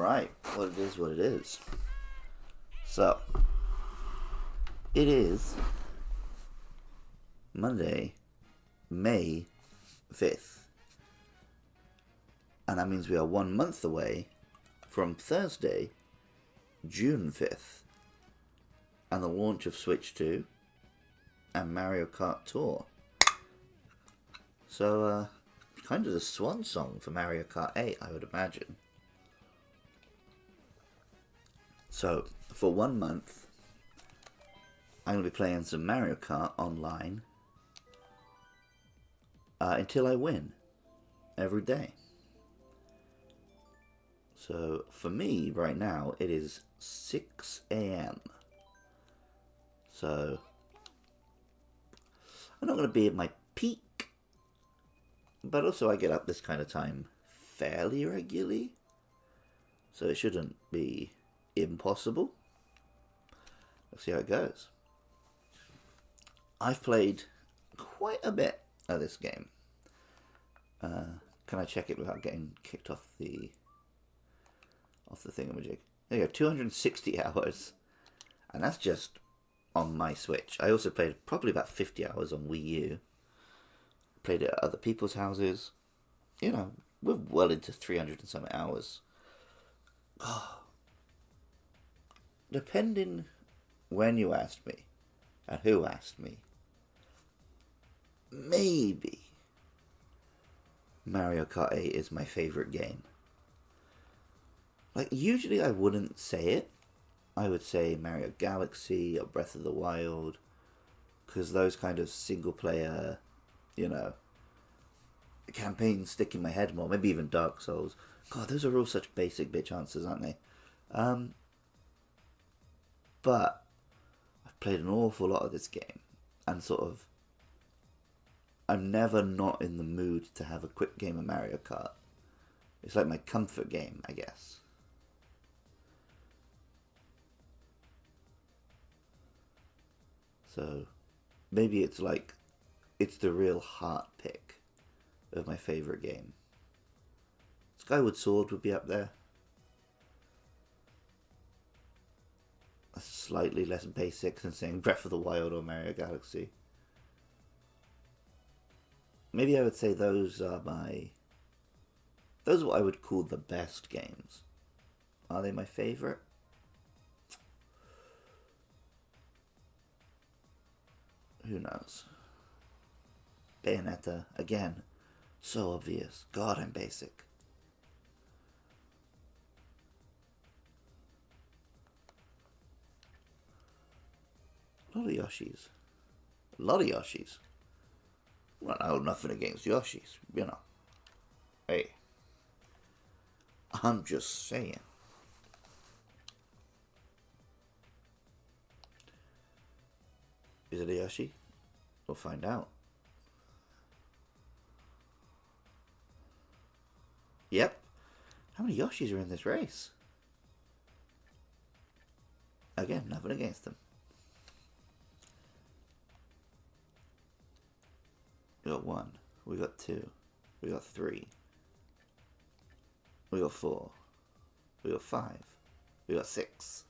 Alright, well it is what it is. So, it is Monday, May 5th. And that means we are 1 month away from Thursday, June 5th. And the launch of Switch 2 and Mario Kart Tour. So, kind of the swan song for Mario Kart 8, I would imagine. So, for 1 month, I'm going to be playing some Mario Kart online until I win every day. So, for me, right now, it is 6 a.m. So, I'm not going to be at my peak, but also I get up this kind of time fairly regularly, so it shouldn't be impossible. Let's see how it goes. I've played quite a bit of this game. Can I check it without getting kicked off the thingamajig? There you go, 260 hours, and that's just on my Switch. I also played probably about 50 hours on Wii U. Played it at other people's houses. You know, we're well into 300 and something hours. Oh. Depending when you asked me and who asked me, maybe Mario Kart 8 is my favourite game. Like, usually I wouldn't say it. I would say Mario Galaxy or Breath of the Wild, because those kind of single player, you know, campaigns stick in my head more. Maybe even Dark Souls. God, those are all such basic bitch answers, aren't they? But I've played an awful lot of this game, and sort of, I'm never not in the mood to have a quick game of Mario Kart. It's like my comfort game, I guess. So, maybe it's like, it's the real heart pick of my favourite game. Skyward Sword would be up there. Slightly less basic than saying Breath of the Wild or Mario Galaxy. Maybe I would say those are what I would call the best games. Are they my favourite? Who knows? Bayonetta, again, so obvious. God, I'm basic. A lot of Yoshis. A lot of Yoshis. Well, no, nothing against Yoshis, you know. Hey. I'm just saying. Is it a Yoshi? We'll find out. Yep. How many Yoshis are in this race? Again, nothing against them. We got 1. We got 2. We got 3. We got 4. We got 5. We got 6.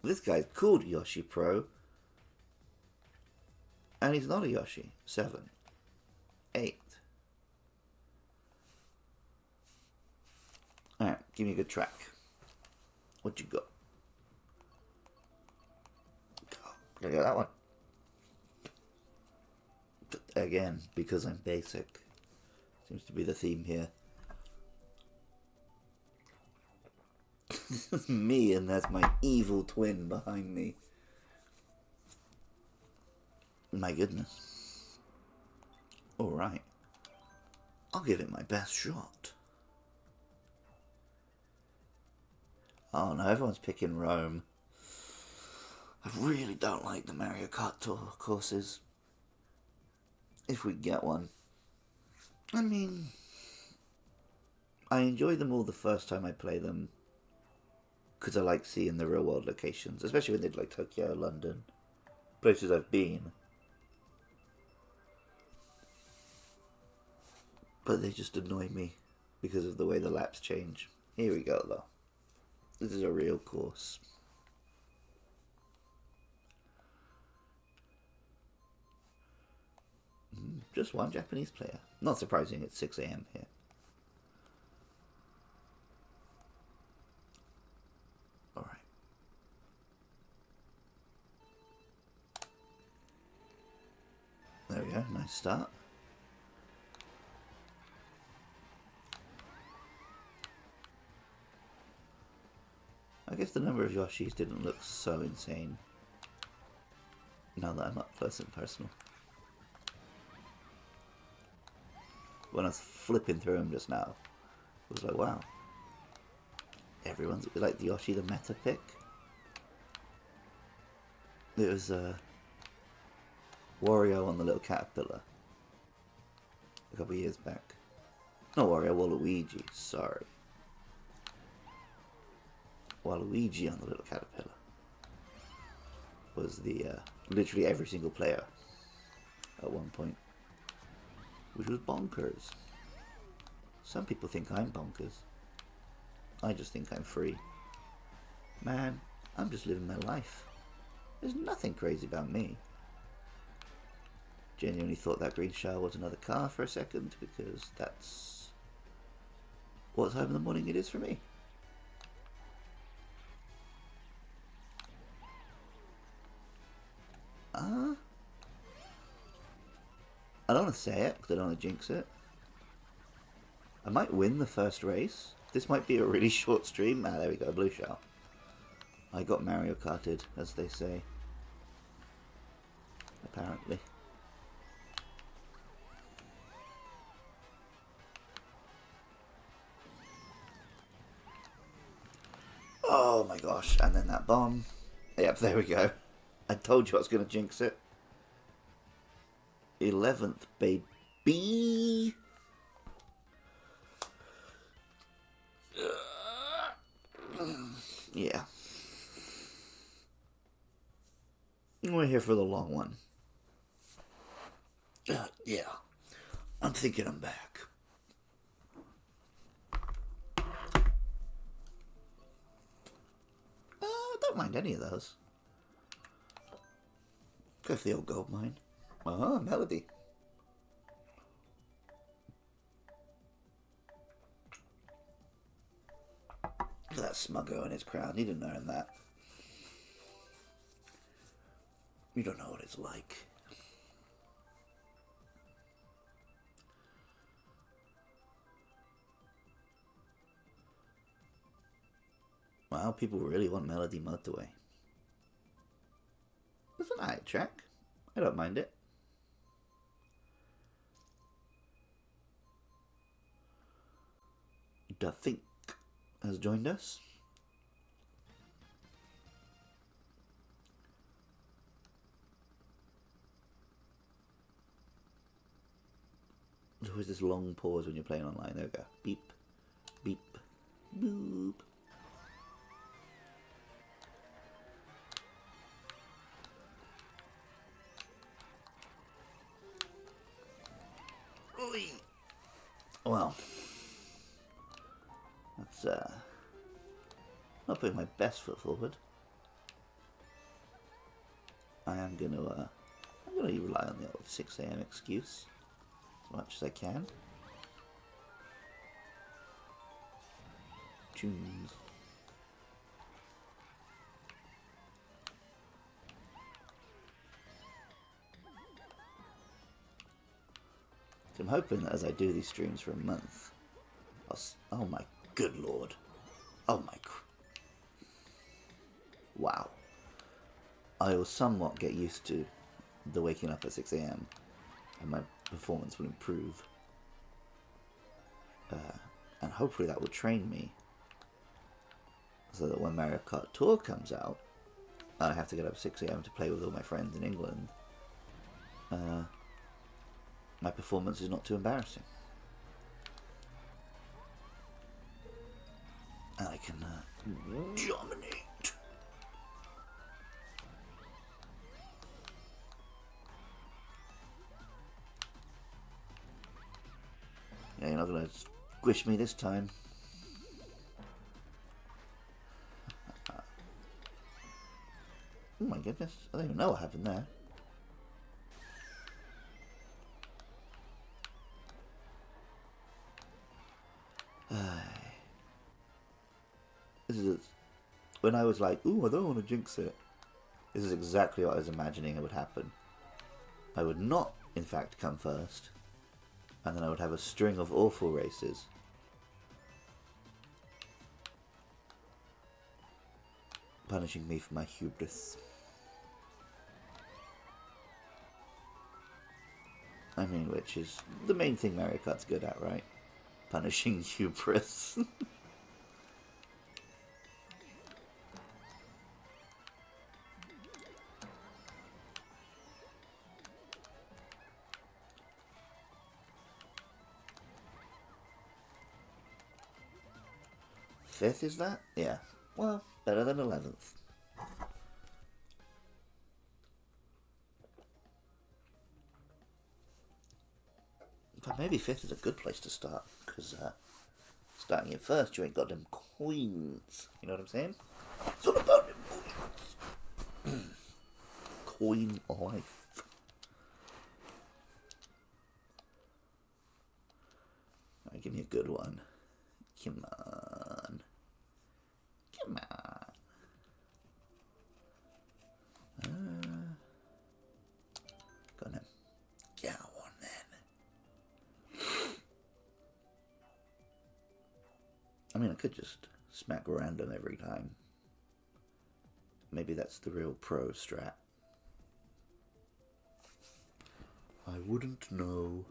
This guy's called Yoshi Pro. And he's not a Yoshi. 7. 8. Alright, give me a good track. What you got? Gotta go that one. Again, because I'm basic. Seems to be the theme here. Me, and that's my evil twin behind me. My goodness. Alright. I'll give it my best shot. Oh no, everyone's picking Rome. I really don't like the Mario Kart Tour courses. If we get one. I mean, I enjoy them all the first time I play them, because I like seeing the real world locations, especially when they did like Tokyo, London, places I've been. But they just annoy me because of the way the laps change. Here we go, though. This is a real course. Just one Japanese player. Not surprising, it's 6 a.m. here. Alright. There we go, nice start. I guess the number of Yoshis didn't look so insane. Now that I'm up close and personal. When I was flipping through them just now, it was like, wow. Everyone's like the Yoshi, the meta pick. It was Wario on the little caterpillar a couple of years back. Not Wario, Waluigi, sorry. Waluigi on the little caterpillar was the literally every single player at one point, which was bonkers. Some people think I'm bonkers. I just think I'm free. Man, I'm just living my life. There's nothing crazy about me. Genuinely thought that green shell was another car for a second, because that's what time in the morning it is for me. I don't want to say it, because I don't want to jinx it. I might win the first race. This might be a really short stream. Ah, there we go, blue shell. I got Mario Karted, as they say. Apparently. Oh my gosh, and then that bomb. Yep, there we go. I told you I was going to jinx it. 11th, baby. Yeah. We're here for the long one. Yeah. I'm thinking I'm back. Don't mind any of those. Go for the old gold mine. Melody. Look at that smuggo in his crown. He didn't earn that. You don't know what it's like. Wow, people really want Melody Motorway. It's an alright track. I don't mind it. Da Think has joined us. There's always this long pause when you're playing online. There we go. Beep, beep, boop. Well, that's not putting my best foot forward. I'm gonna rely on the old 6 a.m. excuse as much as I can. Tunes. So I'm hoping that as I do these streams for a month, oh my good lord, oh my, wow, I will somewhat get used to the waking up at 6 a.m. and my performance will improve, and hopefully that will train me so that when Mario Kart Tour comes out, I have to get up at 6 a.m. to play with all my friends in England. My performance is not too embarrassing. And I can dominate. Yeah, you're not going to squish me this time. my goodness. I don't even know what happened there. This is when I was like, ooh, I don't want to jinx it. This is exactly what I was imagining it would happen. I would not, in fact, come first. And then I would have a string of awful races. Punishing me for my hubris. I mean, which is the main thing Mario Kart's good at, right? Punishing hubris. Fifth, is that? Yeah. Well, better than 11th. But maybe 5th is a good place to start, because starting in first, you ain't got them coins. You know what I'm saying? It's all about them coins. Coin life. Alright, give me a good one. Come on. Come on. Go on then. Go on then. I mean, I could just smack random every time. Maybe that's the real pro strat. I wouldn't know.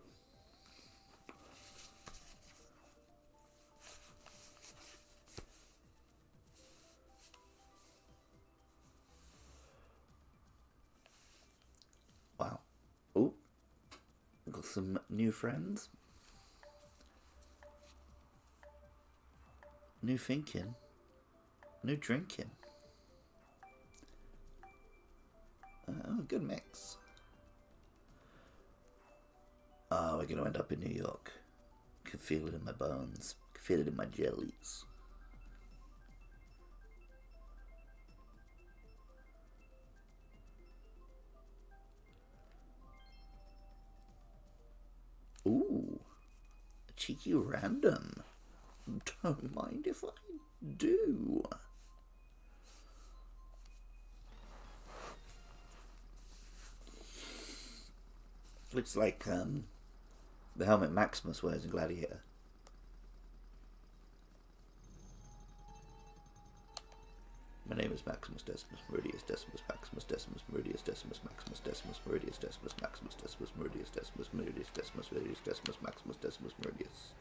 Wow. Oh, got some new friends. New thinking. New drinking. Oh, good mix. Oh, we're going to end up in New York. Can feel it in my bones. Can feel it in my jellies. Ooh, a cheeky random. Don't mind if I do. Looks like the helmet Maximus wears in Gladiator. My name is Maximus Decimus Meridius Decimus Maximus Decimus Meridius Decimus Maximus Decimus Meridius Decimus Maximus Decimus Meridius Decimus Meridius Decimus Meridius Decimus Maximus Decimus Meridius.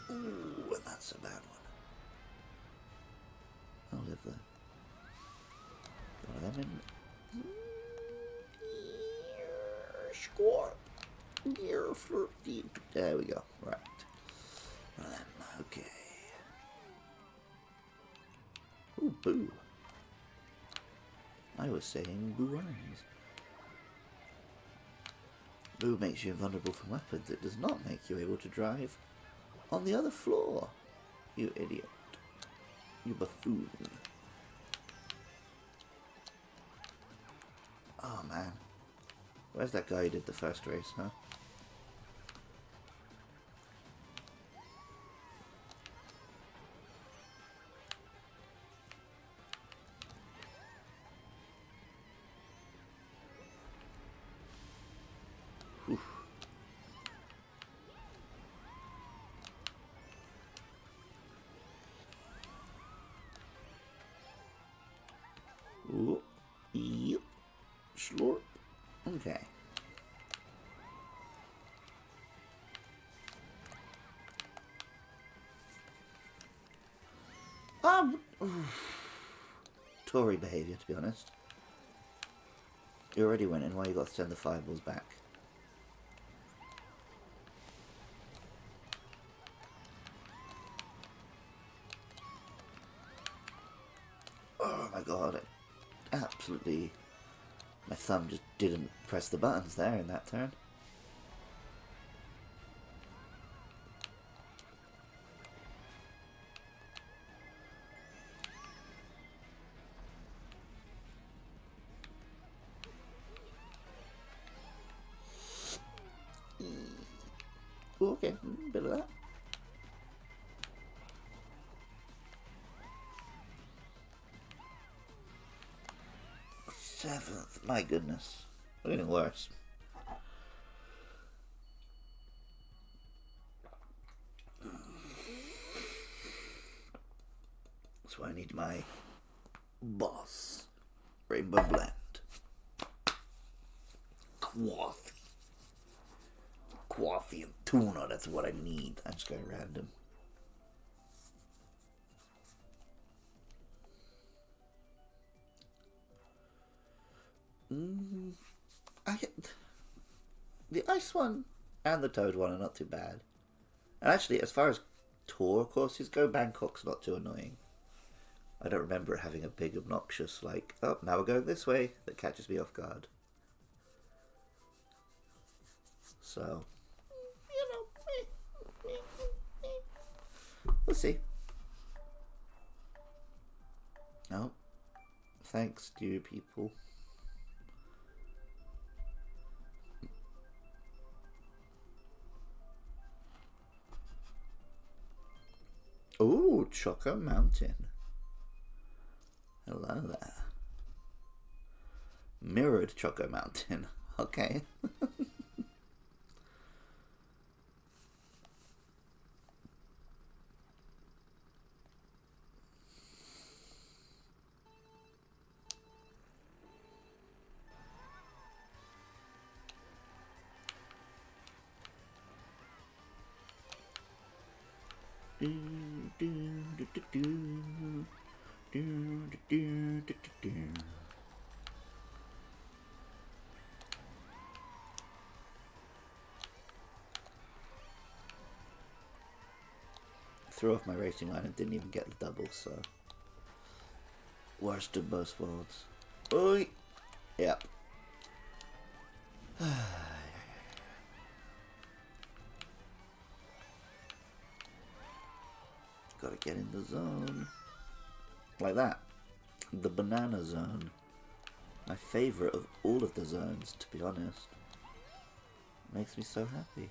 Ooh, and that's a bad one. I'll live there. One of them in. Score. There we go. Right. One of them. Okay. Ooh, boo. I was saying boo rhymes. Boo makes you invulnerable from weapons. It does not make you able to drive on the other floor. You idiot. You buffoon. Oh man. Where's that guy who did the first race, huh? Oof. Ooh. Yep. Slurp. Okay. Tory behaviour, to be honest. You already winning, why you got to send the fireballs back? Oh my god, I absolutely My thumb just didn't press the buttons there in that turn. Ooh, okay, a bit of that. Seventh, my goodness. We're getting worse. So I need my boss rainbow blend. Coffee and tuna, that's what I need. I'm just going random. The ice one and the toad one are not too bad. And actually, as far as tour courses go, Bangkok's not too annoying. I don't remember it having a big obnoxious, like, oh, now we're going this way, that catches me off guard. So, you know, we'll see. Oh, thanks, dear people. Ooh, Choco Mountain. Hello there. Mirrored Choco Mountain. Okay. Threw off my racing line and didn't even get the double, so worst of both worlds. Oi! Yep. Gotta get in the zone. Like that. The banana zone. My favourite of all of the zones, to be honest. Makes me so happy.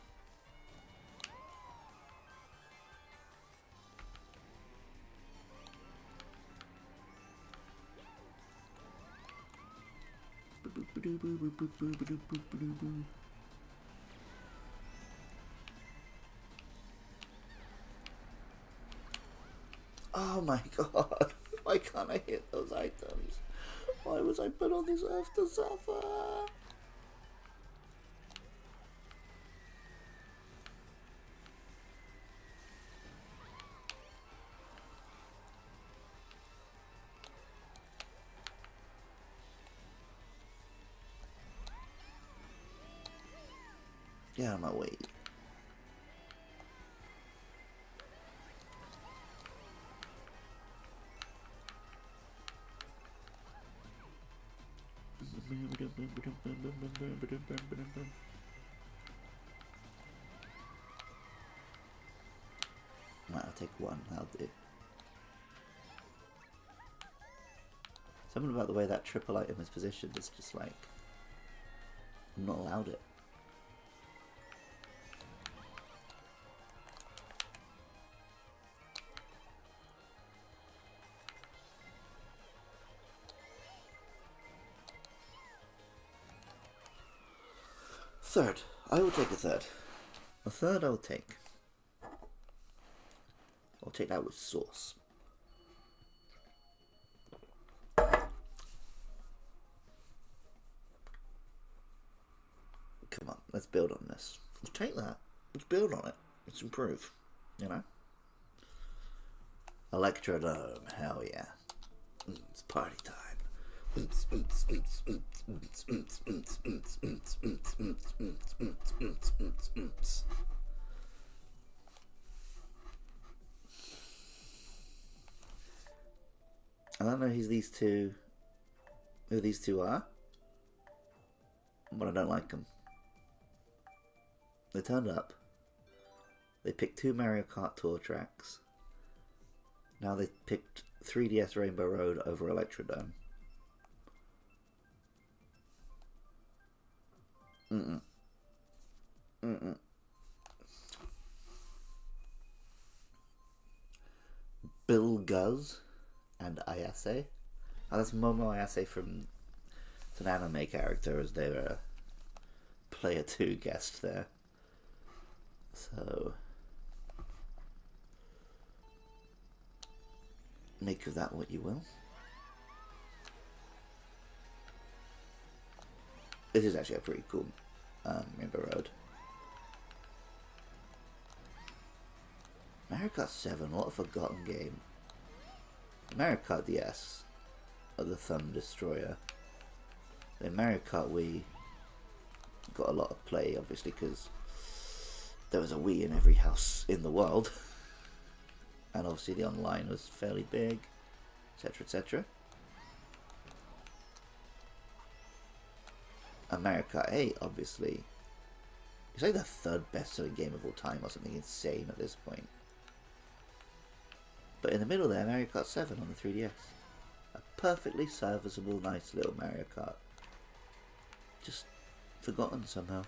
Oh my god, why can't I hit those items? Why was I put on this earth to suffer? Get out of my way. Right, I'll take one, that'll do. Something about the way that triple item is positioned is just like, I'm not allowed it. Third. I will take a third. A third I'll take. I'll take that with sauce. Come on, let's build on this. Let's take that. Let's build on it. Let's improve. You know? Electrodome, hell yeah. It's party time. I don't know who these two are. but I don't like them. They turned up. They picked 2 Mario Kart Tour tracks. Now they picked 3DS Rainbow Road over Electrodome. Mm-mm. Mm-mm. Bill Guz and Ayase. Oh, that's Momo Ayase from... It's an anime character, as they were a Player 2 guest there. So... make of that what you will. This is actually a pretty cool Rainbow Road. Mario Kart 7, what a forgotten game. Mario Kart DS, or the Thumb Destroyer. Then Mario Kart Wii got a lot of play, obviously, because there was a Wii in every house in the world. And obviously the online was fairly big, etc, etc. And Mario Kart 8, obviously, it's like the 3rd best-selling game of all time, or something insane at this point. But in the middle there, Mario Kart 7 on the 3DS. A perfectly serviceable, nice little Mario Kart. Just forgotten somehow.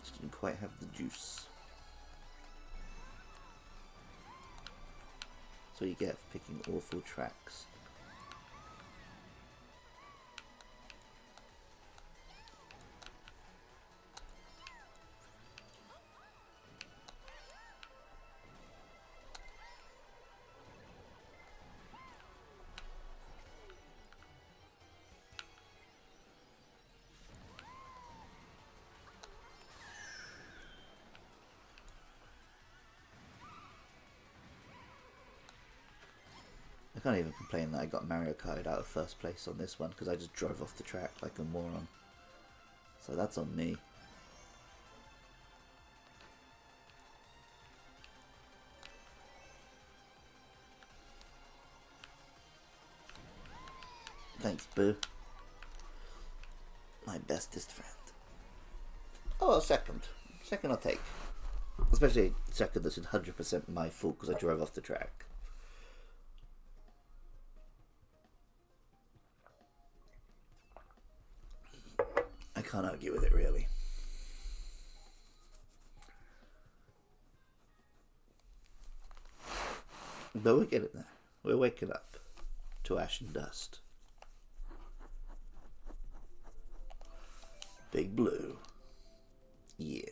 Just didn't quite have the juice. That's what you get for picking awful tracks. I can't even complain that I got Mario Kart out of 1st place on this one, because I just drove off the track like a moron. So that's on me. Thanks, Boo. My bestest friend. Oh, second. Second I'll take. Especially second that's 100% my fault because I drove off the track. I can't argue with it, really. But we're getting there. We're waking up to ash and dust. Big Blue. Yeah.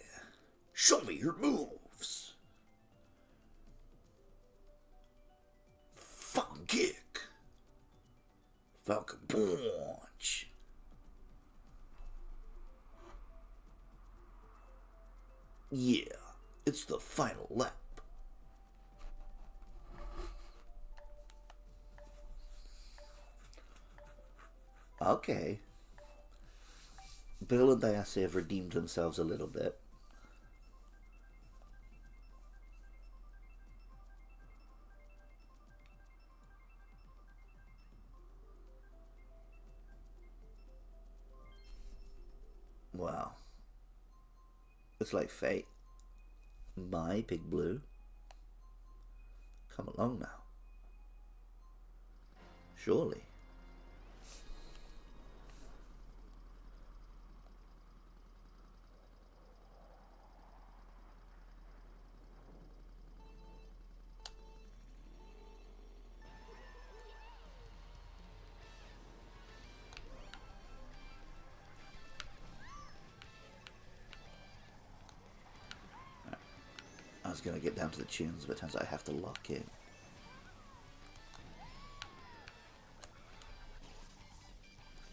Show me your moves. Falcon Kick. Falcon Punch. Yeah, it's the final lap. Okay. Bill and Ayase have redeemed themselves a little bit. Wow. It's like fate. My Big Blue. Come along now. Surely. I was going to get down to the tunes, but it turns out I have to lock in.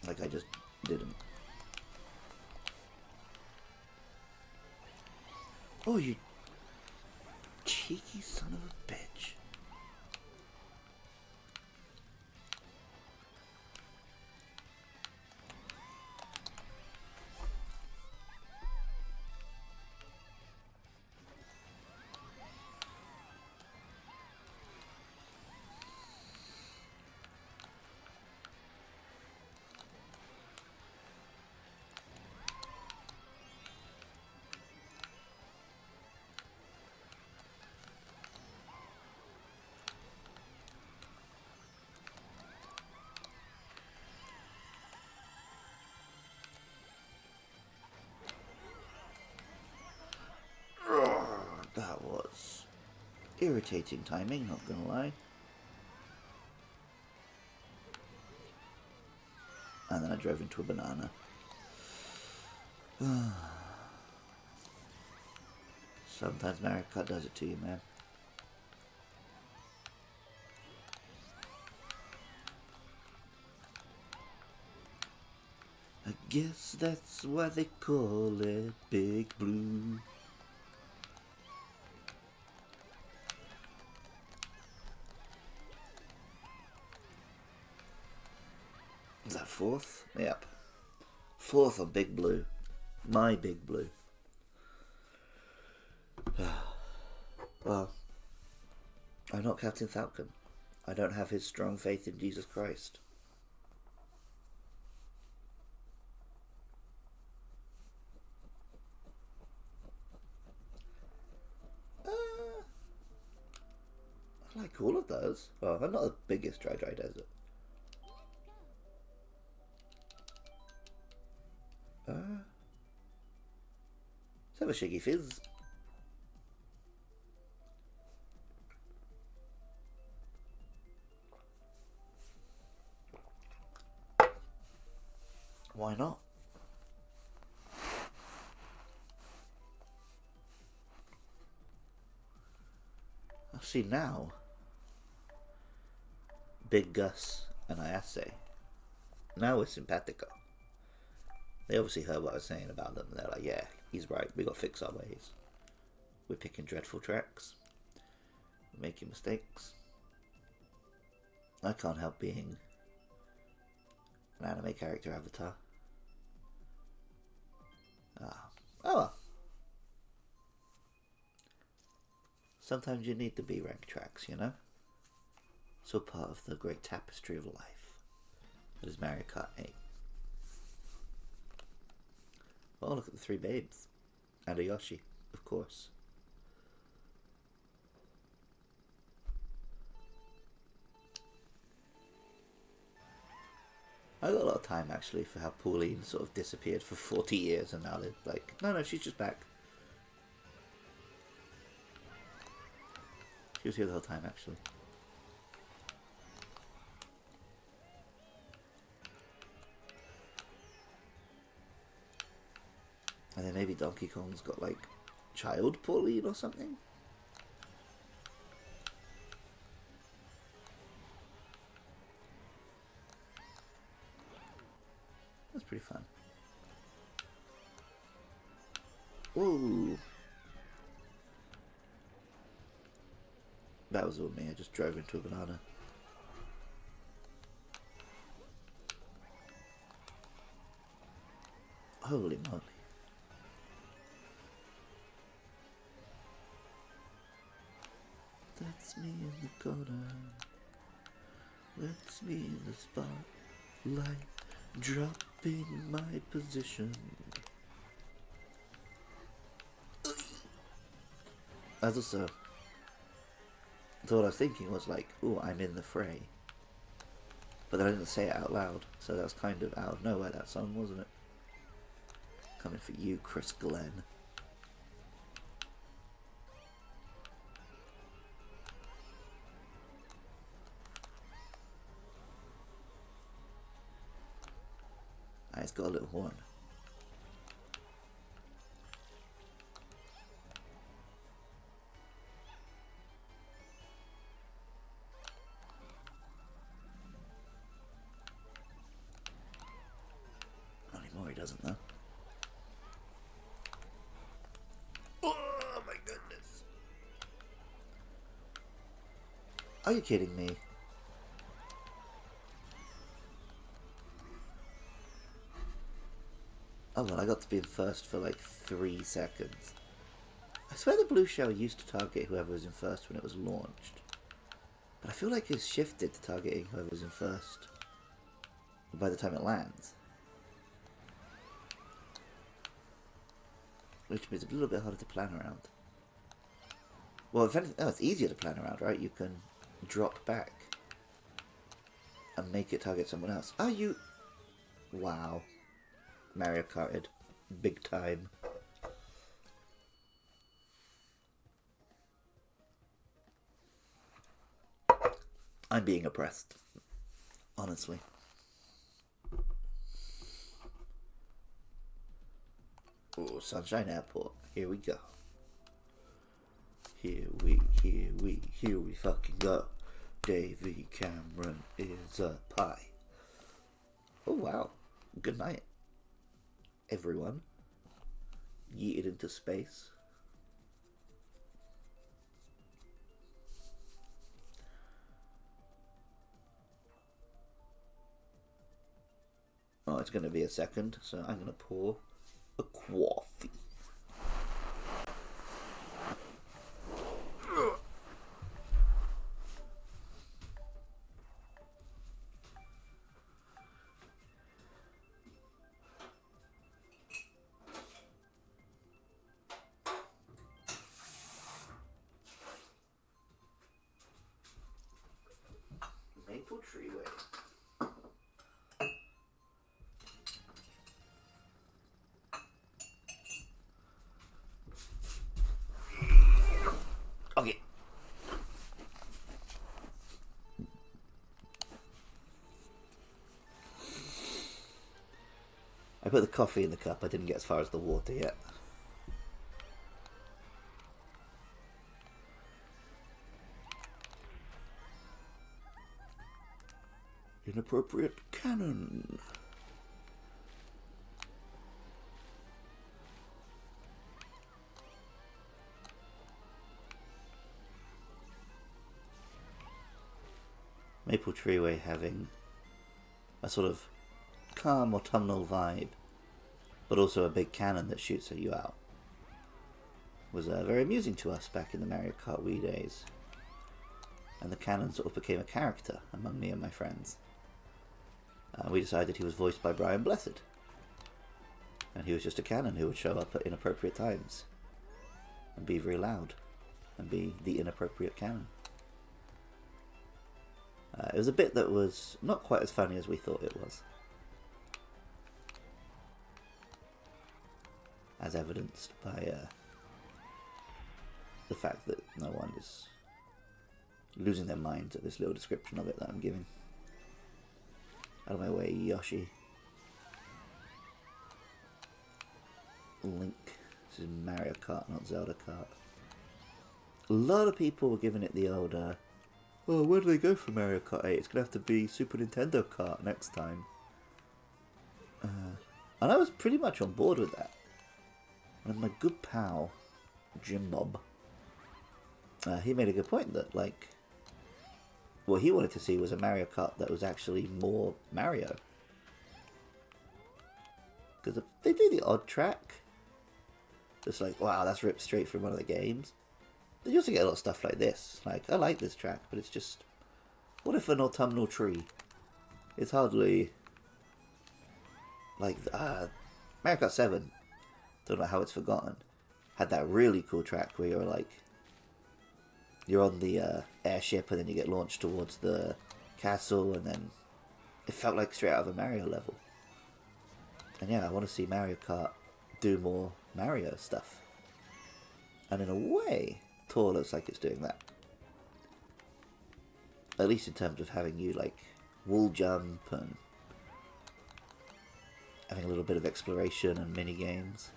Like I just didn't. Oh, you cheeky son of a bitch. Irritating timing, not gonna lie. And then I drove into a banana. Sometimes Mario Kart does it to you, man. I guess that's why they call it Big Blue. Is that fourth? Yep. Fourth on Big Blue. My Big Blue. Well, I'm not Captain Falcon. I don't have his strong faith in Jesus Christ. I like all of those. Well, I'm not the biggest dry desert. Let's have a Shiggy Fizz. Why not? I see now. Big Gus and Ayase. Now we're simpatico. They obviously heard what I was saying about them. They're like, yeah, he's right. We got to fix our ways. We're picking dreadful tracks. We're making mistakes. I can't help being an anime character avatar. Oh well. Sometimes you need the B rank tracks, you know? So part of the great tapestry of life that is Mario Kart 8. Oh, look at the three babes. And a Yoshi, of course. I got a lot of time actually for how Pauline sort of disappeared for 40 years and now they're like, no, she's just back. She was here the whole time actually. And then maybe Donkey Kong's got like child Pauline or something. That's pretty fun. Ooh. That was all me, I just drove into a banana. Holy moly. That's me in the corner. That's me in the spotlight. Dropping my position. As also, so what I was thinking was like, oh, I'm in the fray. But then I didn't say it out loud, so that was kind of out of nowhere, that song, wasn't it? Coming for you, Chris Glenn. Ah, it's got a little horn. Not anymore, he doesn't though. Oh my goodness. Are you kidding me? Oh well, I got to be in first for like 3 seconds. I swear the blue shell used to target whoever was in first when it was launched. But I feel like it's shifted to targeting whoever was in first by the time it lands. Which means it's a little bit harder to plan around. Well, if anything, it's easier to plan around, right? You can drop back and make it target someone else. Are you... Wow. Mario Karted. Big time. I'm being oppressed, honestly. Oh, Sunshine Airport. Here we go. Here we fucking go. Davy Cameron is a pie. Oh wow. Good night, everyone. Yeeted into space. Oh, it's going to be a second, so I'm going to pour a coffee. Maple Tree Way. Okay. I put the coffee in the cup. I didn't get as far as the water yet. Inappropriate cannon. Maple Tree Way having a sort of calm autumnal vibe, but also a big cannon that shoots at you out. Was very amusing to us back in the Mario Kart Wii days. And the cannon sort of became a character among me and my friends. We decided he was voiced by Brian Blessed. And he was just a cannon who would show up at inappropriate times. And be very loud. And be the inappropriate cannon. It was a bit that was not quite as funny as we thought it was. As evidenced by the fact that no one is losing their minds at this little description of it that I'm giving. Out of my way, Yoshi. Link. This is Mario Kart, not Zelda Kart. A lot of people were giving it the old, oh, where do they go for Mario Kart 8? It's going to have to be Super Nintendo Kart next time. And I was pretty much on board with that. And my good pal, Jim Bob, he made a good point that, like, what he wanted to see was a Mario Kart that was actually more Mario. Because they do the odd track. It's like, wow, that's ripped straight from one of the games. But you also get a lot of stuff like this. Like, I like this track, but it's just, what if an autumnal tree? It's hardly, like, Mario Kart 7, don't know how it's forgotten, had that really cool track where you're like, you're on the airship and then you get launched towards the castle, and then it felt like straight out of a Mario level. And yeah, I want to see Mario Kart do more Mario stuff. And in a way, Tour looks like it's doing that. At least in terms of having you, like, wall jump and having a little bit of exploration and mini games.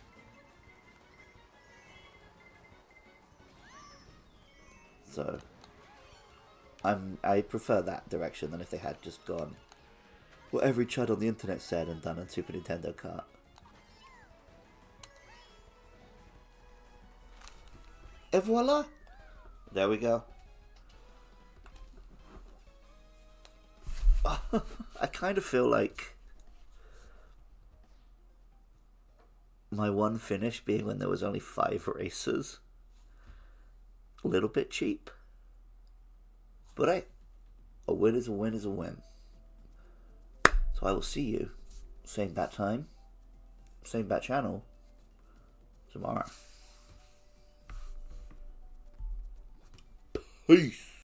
So I prefer that direction than if they had just gone what every chud on the internet said and done a Super Nintendo Kart. Et voila! There we go. I kind of feel like my one finish being when there was only 5 races. A little bit cheap. But hey, a win is a win is a win. So I will see you, same bat time, same bat channel, tomorrow. Peace.